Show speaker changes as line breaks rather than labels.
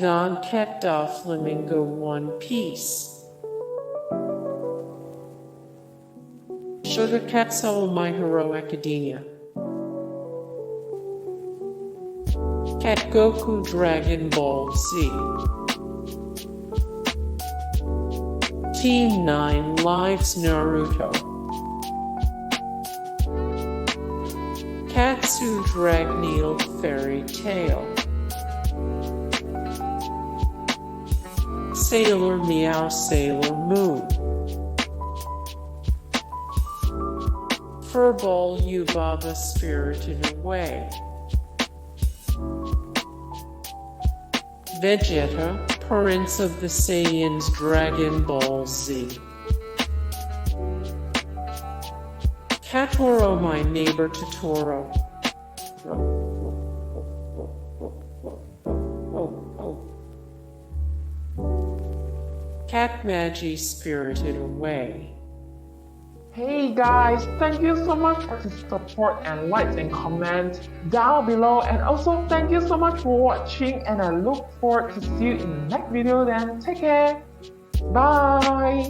Don Cat Doflamingo One Piece. Shota Catzawa My Hero Academia. Cat Goku Dragon Ball Z. Team 9 Lives Naruto. Catsu Dragneel Fairy Tale. Sailor Meow Sailor Moon. Furrball Yubaba Spirited Away. Vegeta, Purr'ince of the Saiyans Dragon Ball Z. Catoro My Neighbor Totoro. Katmaji Spirited Away.
Hey guys, thank you so much for the support and likes and comments down below, and also thank you so much for watching, and I look forward to see you in the next video. Then take care, bye.